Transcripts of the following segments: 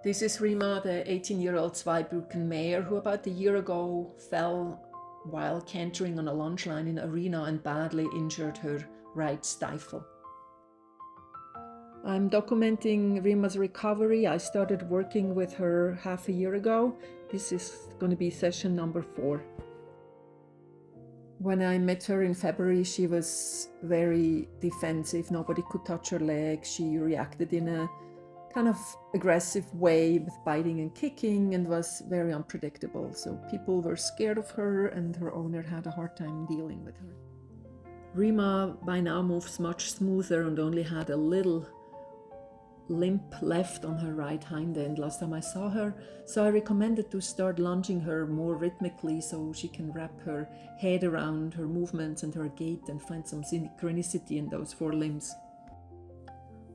This is Rima, the 18-year-old Zweibrücken mare who about a year ago fell while cantering on a lunge line in arena and badly injured her right stifle. I'm documenting Rima's recovery. I started working with her half a year ago. This is going to be session number 4. When I met her in February, she was very defensive. Nobody could touch her leg. She reacted in a kind of aggressive way with biting and kicking and was very unpredictable. So people were scared of her and her owner had a hard time dealing with her. Rima by now moves much smoother and only had a little limp left on her right hind end last time I saw her, so I recommended to start lunging her more rhythmically so she can wrap her head around her movements and her gait and find some synchronicity in those 4 limbs.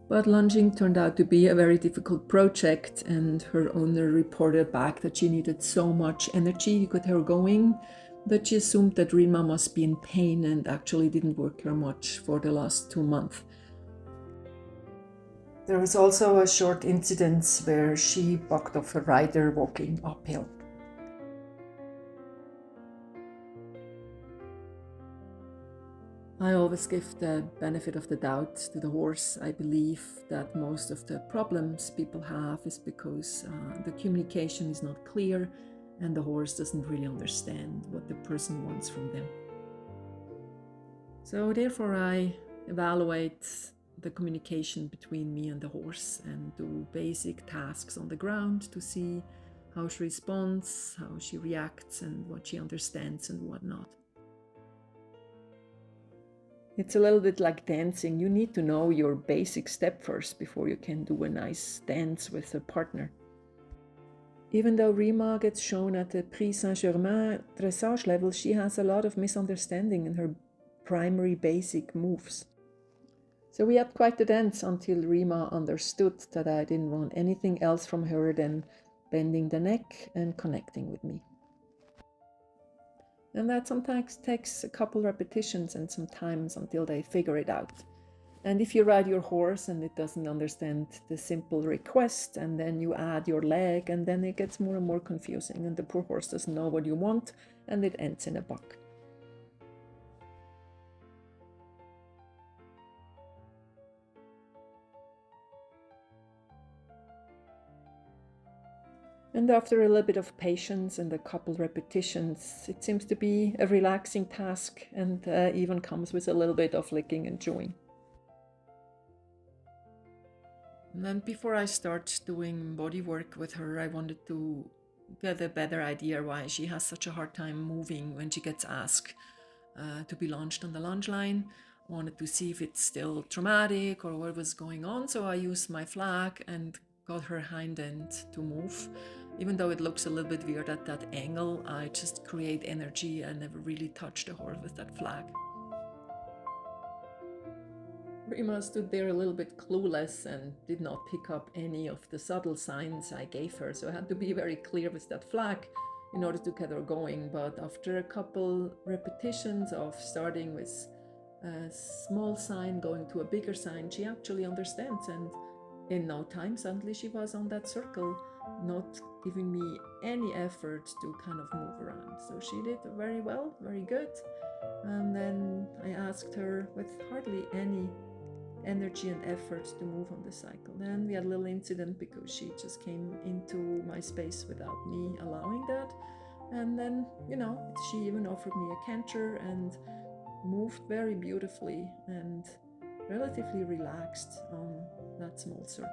But lunging turned out to be a very difficult project, and her owner reported back that she needed so much energy to get her going that she assumed that Rima must be in pain and actually didn't work her much for the last 2 months. There was also a short incident where she bucked off a rider walking uphill. I always give the benefit of the doubt to the horse. I believe that most of the problems people have is because the communication is not clear and the horse doesn't really understand what the person wants from them. So therefore I evaluate the communication between me and the horse and do basic tasks on the ground to see how she responds, how she reacts, and what she understands and what not. It's a little bit like dancing. You need to know your basic step first before you can do a nice dance with a partner. Even though Rima gets shown at the Prix Saint-Germain dressage level, she has a lot of misunderstanding in her primary basic moves. So we had quite the dance until Rima understood that I didn't want anything else from her than bending the neck and connecting with me. And that sometimes takes a couple repetitions and some times until they figure it out. And if you ride your horse and it doesn't understand the simple request, and then you add your leg, and then it gets more and more confusing, and the poor horse doesn't know what you want, and it ends in a buck. And after a little bit of patience and a couple repetitions, it seems to be a relaxing task and even comes with a little bit of licking and chewing. And then before I start doing body work with her, I wanted to get a better idea why she has such a hard time moving when she gets asked to be launched on the lunge line. I wanted to see if it's still traumatic or what was going on, so I used my flag and got her hind end to move. Even though it looks a little bit weird at that angle, I just create energy and never really touch the horse with that flag. Rima stood there a little bit clueless and did not pick up any of the subtle signs I gave her, so I had to be very clear with that flag in order to get her going. But after a couple repetitions of starting with a small sign going to a bigger sign, she actually understands, and in no time suddenly she was on that circle, not giving me any effort to kind of move around. So she did very well, very good. And then I asked her with hardly any energy and effort to move on the cycle. Then we had a little incident because she just came into my space without me allowing that. And then, she even offered me a canter and moved very beautifully and relatively relaxed on that small circle.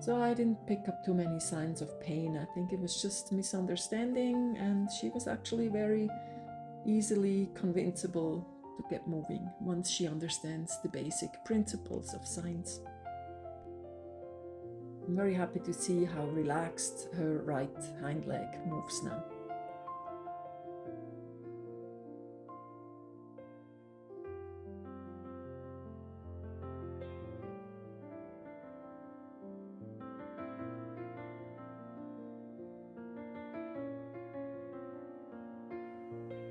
So I didn't pick up too many signs of pain. I think it was just misunderstanding, and she was actually very easily convincible to get moving once she understands the basic principles of science. I'm very happy to see how relaxed her right hind leg moves now.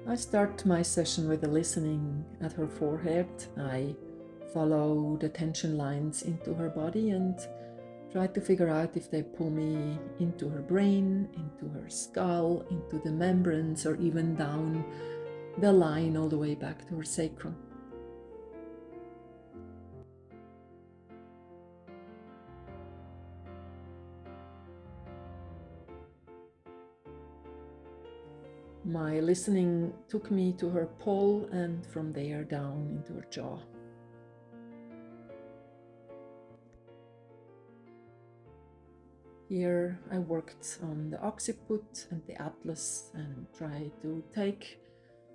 I start my session with a listening at her forehead. I follow the tension lines into her body and try to figure out if they pull me into her brain, into her skull, into the membranes, or even down the line all the way back to her sacrum. My listening took me to her poll and from there down into her jaw. Here I worked on the occiput and the atlas and tried to take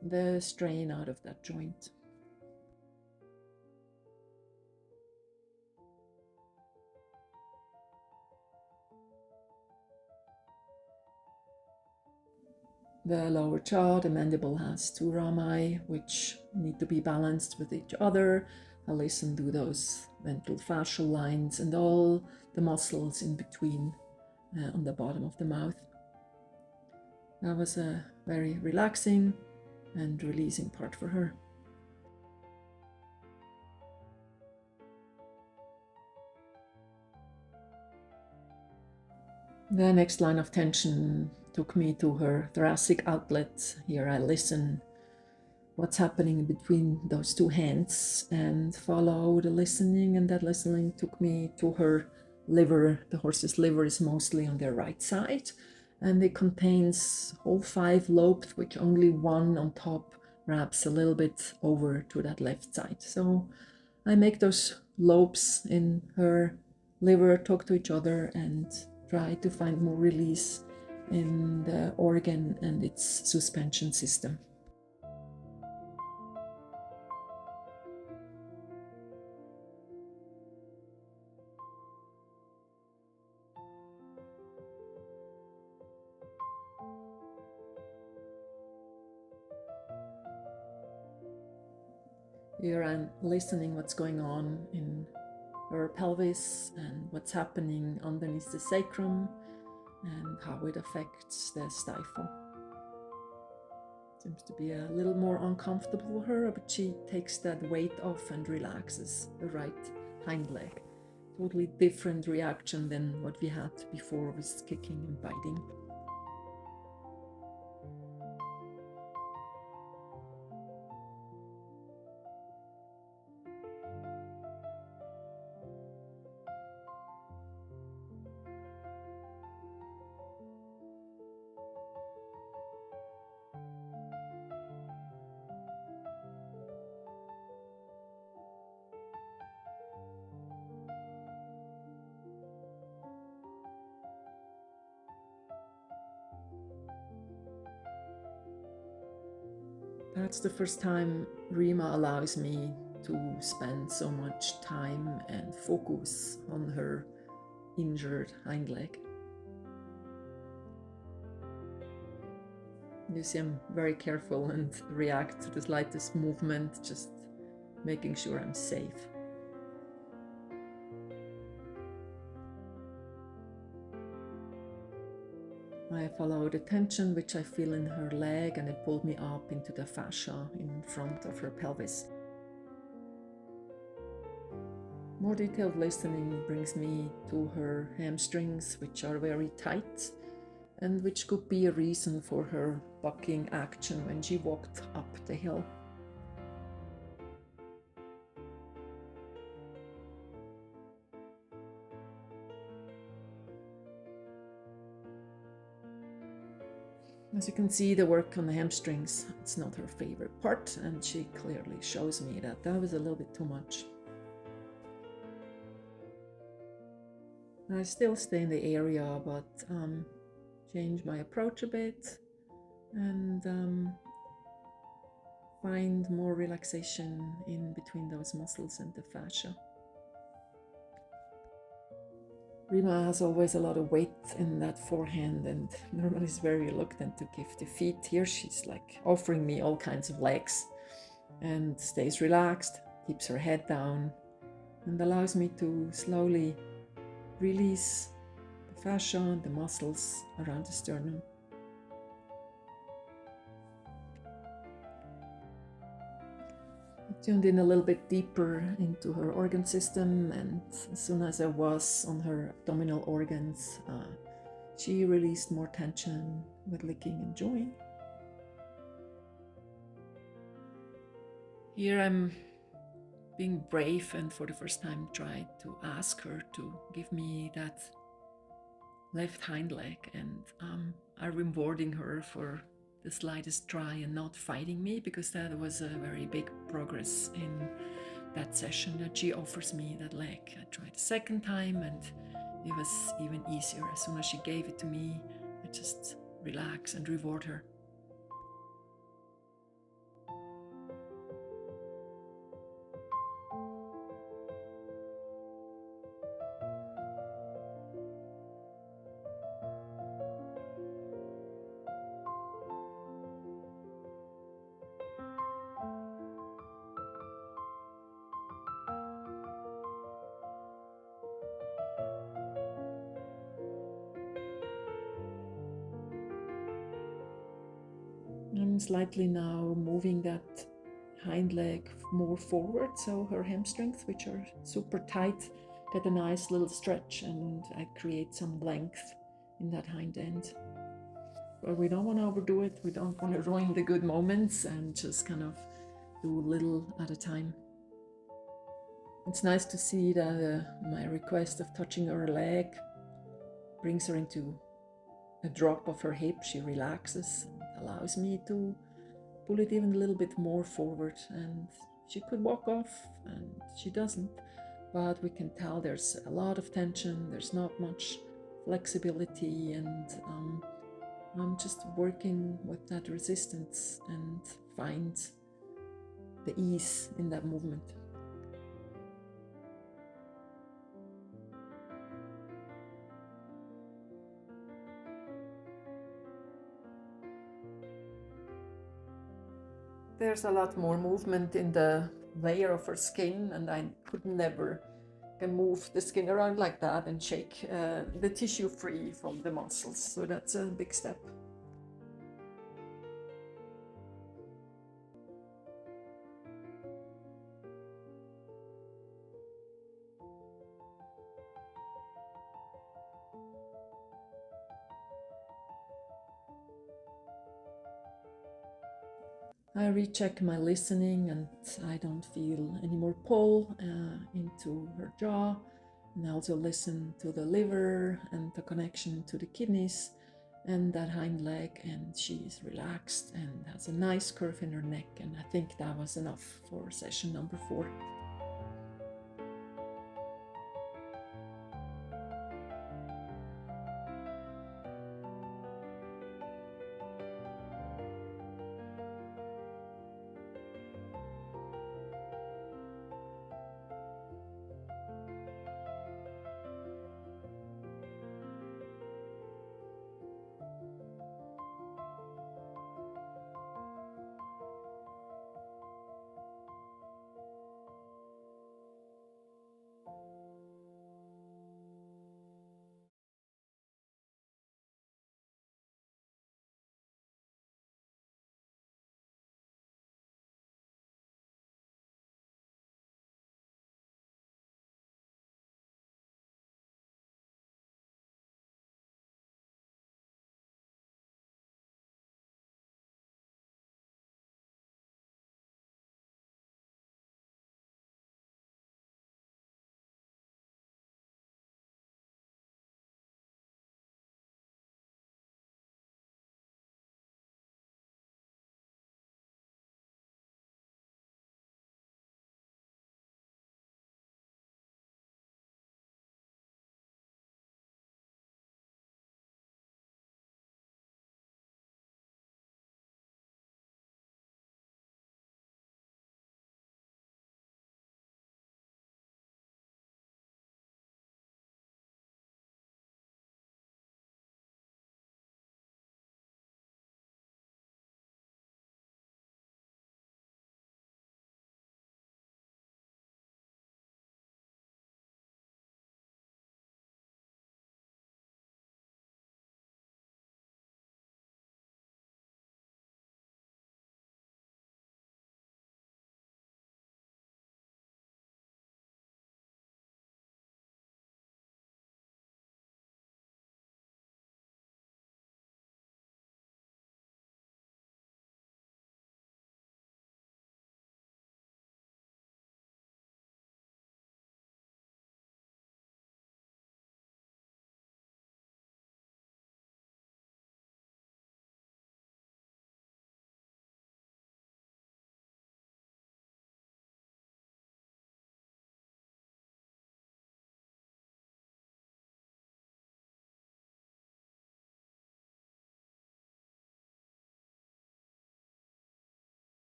the strain out of that joint. The lower jaw, the mandible has two rami, which need to be balanced with each other. I listen to those ventral fascial lines and all the muscles in between on the bottom of the mouth. That was a very relaxing and releasing part for her. The next line of tension took me to her thoracic outlet. Here I listen what's happening between those two hands and follow the listening, and that listening took me to her liver. The horse's liver is mostly on their right side and it contains all 5 lobes, which only one on top wraps a little bit over to that left side. So I make those lobes in her liver talk to each other and try to find more release in the organ and its suspension system. Here I'm listening what's going on in her pelvis and what's happening underneath the sacrum and how it affects the stifle. Seems to be a little more uncomfortable for her, but she takes that weight off and relaxes the right hind leg. Totally different reaction than what we had before with kicking and biting. That's the first time Rima allows me to spend so much time and focus on her injured hind leg. You see, I'm very careful and react to the slightest movement, just making sure I'm safe. I follow the tension which I feel in her leg and it pulled me up into the fascia in front of her pelvis. More detailed listening brings me to her hamstrings, which are very tight and which could be a reason for her bucking action when she walked up the hill. As you can see, the work on the hamstrings, it's not her favorite part, and she clearly shows me that was a little bit too much. I still stay in the area, but change my approach a bit and find more relaxation in between those muscles and the fascia. Rima has always a lot of weight in that forehand and normally is very reluctant to give the feet. Here she's like offering me all kinds of legs and stays relaxed, keeps her head down and allows me to slowly release the fascia and the muscles around the sternum. tuned in a little bit deeper into her organ system, and as soon as I was on her abdominal organs, she released more tension with licking and chewing. Here I'm being brave and for the first time tried to ask her to give me that left hind leg, and I'm rewarding her for the slightest try and not fighting me, because that was a very big progress in that session that she offers me that leg. I tried a second time and it was even easier. As soon as she gave it to me, I just relax and reward her. I'm slightly now moving that hind leg more forward, so her hamstrings, which are super tight, get a nice little stretch, and I create some length in that hind end. But we don't want to overdo it. We don't want to ruin the good moments, and just kind of do little at a time. It's nice to see that my request of touching her leg brings her into a drop of her hip. She relaxes and allows me to pull it even a little bit more forward, and she could walk off and she doesn't, but we can tell there's a lot of tension, there's not much flexibility, and I'm just working with that resistance and find the ease in that movement. There's a lot more movement in the layer of her skin, and I could never move the skin around like that and shake the tissue free from the muscles. So that's a big step. I recheck my listening, and I don't feel any more pull into her jaw. And I also listen to the liver and the connection to the kidneys and that hind leg, and she's relaxed and has a nice curve in her neck. And I think that was enough for session number 4.